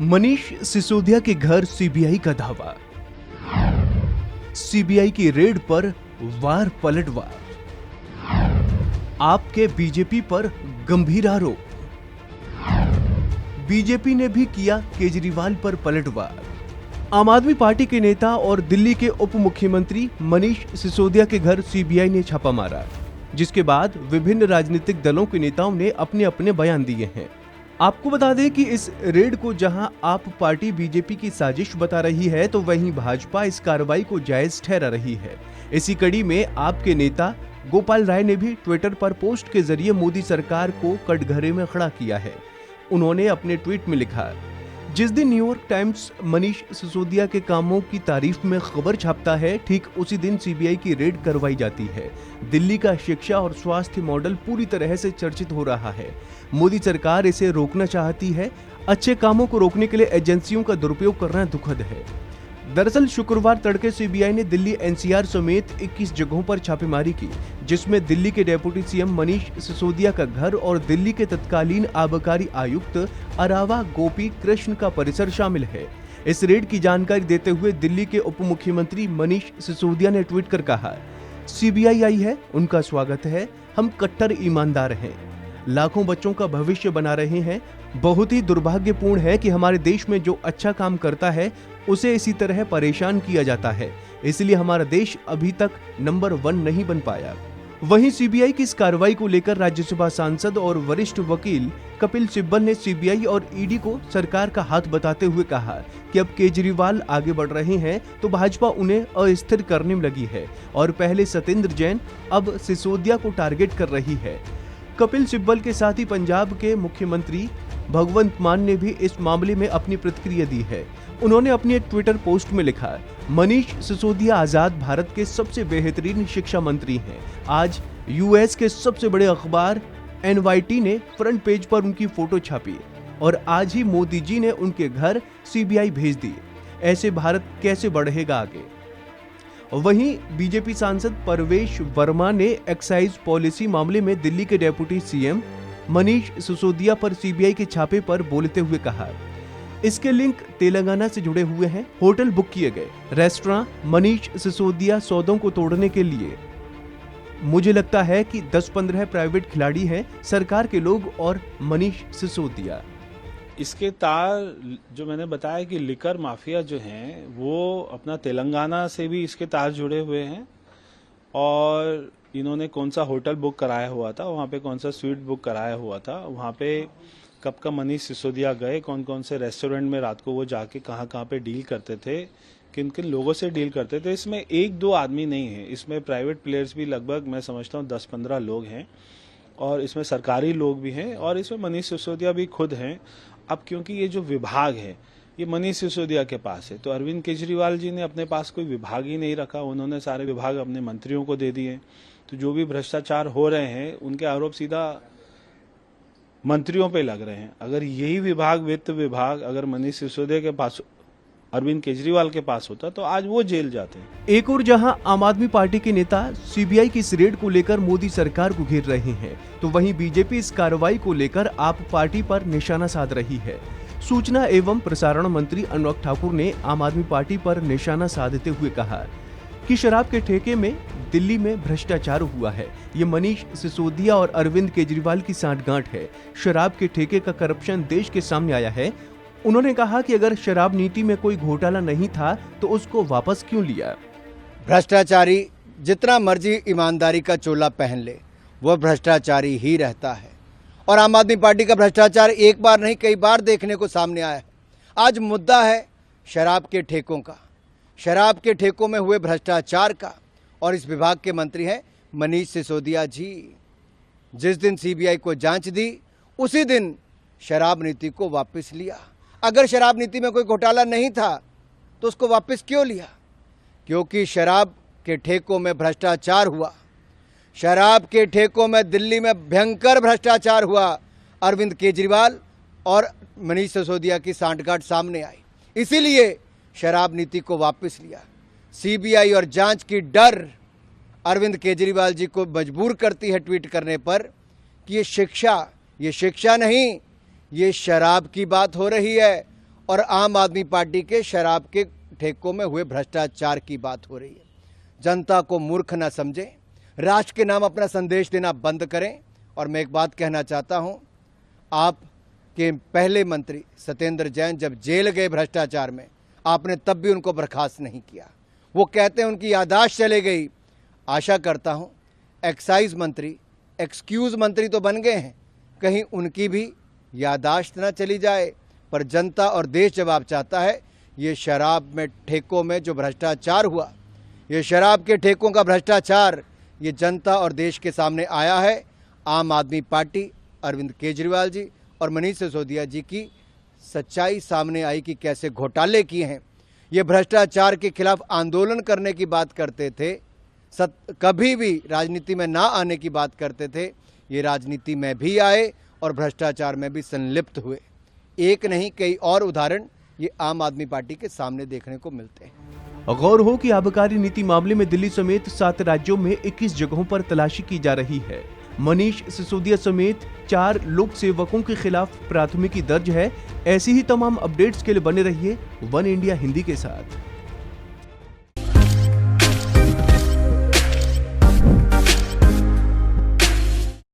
मनीष सिसोदिया के घर सीबीआई का धावा। सीबीआई की रेड पर वार पलटवार। आपके बीजेपी पर गंभीर आरोप। बीजेपी ने भी किया केजरीवाल पर पलटवार। आम आदमी पार्टी के नेता और दिल्ली के उप मुख्यमंत्री मनीष सिसोदिया के घर सीबीआई ने छापा मारा, जिसके बाद विभिन्न राजनीतिक दलों के नेताओं ने अपने अपने बयान दिए हैं। आपको बता दें कि इस रेड को जहां आप पार्टी बीजेपी की साजिश बता रही है, तो वहीं भाजपा इस कार्रवाई को जायज ठहरा रही है। इसी कड़ी में आपके नेता गोपाल राय ने भी ट्विटर पर पोस्ट के जरिए मोदी सरकार को कटघरे में खड़ा किया है। उन्होंने अपने ट्वीट में लिखा, जिस दिन न्यूयॉर्क टाइम्स मनीष सिसोदिया के कामों की तारीफ में खबर छापता है, ठीक उसी दिन सीबीआई की रेड करवाई जाती है। दिल्ली का शिक्षा और स्वास्थ्य मॉडल पूरी तरह से चर्चित हो रहा है। मोदी सरकार इसे रोकना चाहती है। अच्छे कामों को रोकने के लिए एजेंसियों का दुरुपयोग करना दुखद है। दरअसल शुक्रवार तड़के सीबीआई ने दिल्ली एनसीआर समेत 21 जगहों पर छापेमारी की, जिसमें दिल्ली के डेप्यूटी सीएम मनीष सिसोदिया का घर और दिल्ली के तत्कालीन आबकारी आयुक्त अरावा गोपी कृष्ण का परिसर शामिल है। इस रेड की जानकारी देते हुए दिल्ली के उप मुख्यमंत्री मनीष सिसोदिया ने ट्वीट कर कहा, सीबीआई आई है, उनका स्वागत है। हम कट्टर ईमानदार हैं, लाखों बच्चों का भविष्य बना रहे हैं। बहुत ही दुर्भाग्यपूर्ण है कि हमारे देश में जो अच्छा काम करता है उसे इसी तरह परेशान किया जाता है, इसलिए हमारा देश अभी तक नंबर 1 नहीं बन पाया। वहीं सीबीआई की इस कार्रवाई को लेकर राज्यसभा सांसद और वरिष्ठ वकील कपिल सिब्बल ने सीबीआई और ईडी को सरकार का हाथ बताते हुए कहा कि अब केजरीवाल आगे बढ़ रहे हैं तो भाजपा उन्हें अस्थिर करने में लगी है और पहले सत्येंद्र जैन अब सिसोदिया को टारगेट कर रही है। कपिल सिब्बल के साथ ही पंजाब के मुख्यमंत्री भगवंत मान ने भी इस मामले में अपनी प्रतिक्रिया दी है। उन्होंने अपनी एक ट्विटर पोस्ट में लिखा, मनीष सिसोदिया आजाद भारत के सबसे बेहतरीन शिक्षा मंत्री हैं। आज यूएस के सबसे बड़े अखबार एनवाईटी ने फ्रंट पेज पर उनकी फोटो छापी और आज ही मोदी जी ने उनके घर सीबीआई भेज दी। ऐसे भारत कैसे बढ़ेगा आगे। वहीं बीजेपी सांसद परवेश वर्मा ने एक्साइज पॉलिसी मामले में दिल्ली के डेप्यूटी सीएम मनीष सिसोदिया पर सीबीआई के छापे पर बोलते हुए कहा, इसके लिंक तेलंगाना से जुड़े हुए हैं। होटल बुक किए गए, रेस्टोरेंट मनीष सिसोदिया सौदों को तोड़ने के लिए। मुझे लगता है कि 10-15 प्राइवेट खिलाड़ी हैं, सरकार के लोग और मनीष सिसोदिया। इसके तार जो मैंने बताया कि लिकर माफिया जो हैं वो अपना तेलंगाना से भी इसके तार जुड़े हुए हैं और इन्होंने कौन सा होटल बुक कराया हुआ था, वहाँ पे कौन सा स्वीट बुक कराया हुआ था, वहाँ पे कब का मनीष सिसोदिया गए, कौन कौन से रेस्टोरेंट में रात को वो जाके कहाँ पे डील करते थे, किन किन लोगों से डील करते थे। इसमें 1-2 आदमी नहीं है, इसमें प्राइवेट प्लेयर्स भी लगभग मैं समझता हूँ 10-15 लोग हैं और इसमें सरकारी लोग भी हैं और इसमें मनीष सिसोदिया भी खुद हैं। अब क्योंकि ये जो विभाग है ये मनीष सिसोदिया के पास है, तो अरविंद केजरीवाल जी ने अपने पास कोई विभाग ही नहीं रखा, उन्होंने सारे विभाग अपने मंत्रियों को दे दिए। तो जो भी भ्रष्टाचार हो रहे हैं उनके आरोप सीधा मंत्रियों पे लग रहे हैं। अगर यही विभाग, वित्त विभाग, अगर मनीष सिसोदिया के पास, अरविंद केजरीवाल के पास होता तो आज वो जेल जाते हैं। एक और जहां आम आदमी पार्टी के नेता सीबीआई की इस रेड को लेकर मोदी सरकार को घेर रहे हैं, तो वहीं बीजेपी इस कार्रवाई को लेकर आप पार्टी पर निशाना साध रही है। सूचना एवं प्रसारण मंत्री अनुराग ठाकुर ने आम आदमी पार्टी पर निशाना साधते हुए कहा कि शराब के ठेके में दिल्ली में भ्रष्टाचार हुआ है। ये मनीष सिसोदिया और अरविंद केजरीवाल की सांठगांठ है। शराब के ठेके का करप्शन देश के सामने आया है। उन्होंने कहा कि अगर शराब नीति में कोई घोटाला नहीं था तो उसको वापस क्यों लिया। भ्रष्टाचारी जितना मर्जी ईमानदारी का चोला पहन ले, वह भ्रष्टाचारी ही रहता है और आम आदमी पार्टी का भ्रष्टाचार एक बार नहीं कई बार देखने को सामने आया है। आज मुद्दा है शराब के ठेकों का, शराब के ठेकों में हुए भ्रष्टाचार का और इस विभाग के मंत्री हैं मनीष सिसोदिया जी। जिस दिन सीबीआई को जांच दी उसी दिन शराब नीति को वापस लिया। अगर शराब नीति में कोई घोटाला नहीं था तो उसको वापस क्यों लिया? क्योंकि शराब के ठेकों में भ्रष्टाचार हुआ। शराब के ठेकों में दिल्ली में भयंकर भ्रष्टाचार हुआ। अरविंद केजरीवाल और मनीष सिसोदिया की सांठगांठ सामने आई, इसीलिए शराब नीति को वापस लिया। सीबीआई और जांच की डर अरविंद केजरीवाल जी को मजबूर करती है ट्वीट करने पर कि ये शिक्षा नहीं, ये शराब की बात हो रही है और आम आदमी पार्टी के शराब के ठेकों में हुए भ्रष्टाचार की बात हो रही है। जनता को मूर्ख न समझें, राष्ट्र के नाम अपना संदेश देना बंद करें। और मैं एक बात कहना चाहता हूं, आपके पहले मंत्री सत्येंद्र जैन जब जेल गए भ्रष्टाचार में, आपने तब भी उनको बर्खास्त नहीं किया। वो कहते हैं उनकी याददाश्त चले गई। आशा करता हूं एक्साइज मंत्री एक्सक्यूज मंत्री तो बन गए हैं, कहीं उनकी भी याददाश्त न चली जाए। पर जनता और देश जवाब चाहता है। ये शराब में ठेकों में जो भ्रष्टाचार हुआ, ये शराब के ठेकों का भ्रष्टाचार, ये जनता और देश के सामने आया है। आम आदमी पार्टी, अरविंद केजरीवाल जी और मनीष सिसोदिया जी की सच्चाई सामने आई कि कैसे घोटाले किए हैं। ये भ्रष्टाचार के खिलाफ आंदोलन करने की बात करते थे, कभी भी राजनीति में ना आने की बात करते थे। ये राजनीति में भी आए और भ्रष्टाचार में भी संलिप्त हुए। एक नहीं कई और उदाहरण ये आम आदमी पार्टी के सामने देखने को मिलते हैं। गौर हो कि आबकारी नीति मामले में दिल्ली समेत 7 राज्यों में 21 जगहों पर तलाशी की जा रही है। मनीष सिसोदिया समेत 4 लोक सेवकों के खिलाफ प्राथमिकी दर्ज है। ऐसी ही तमाम अपडेट्स के लिए बने रहिए वन इंडिया हिंदी के साथ।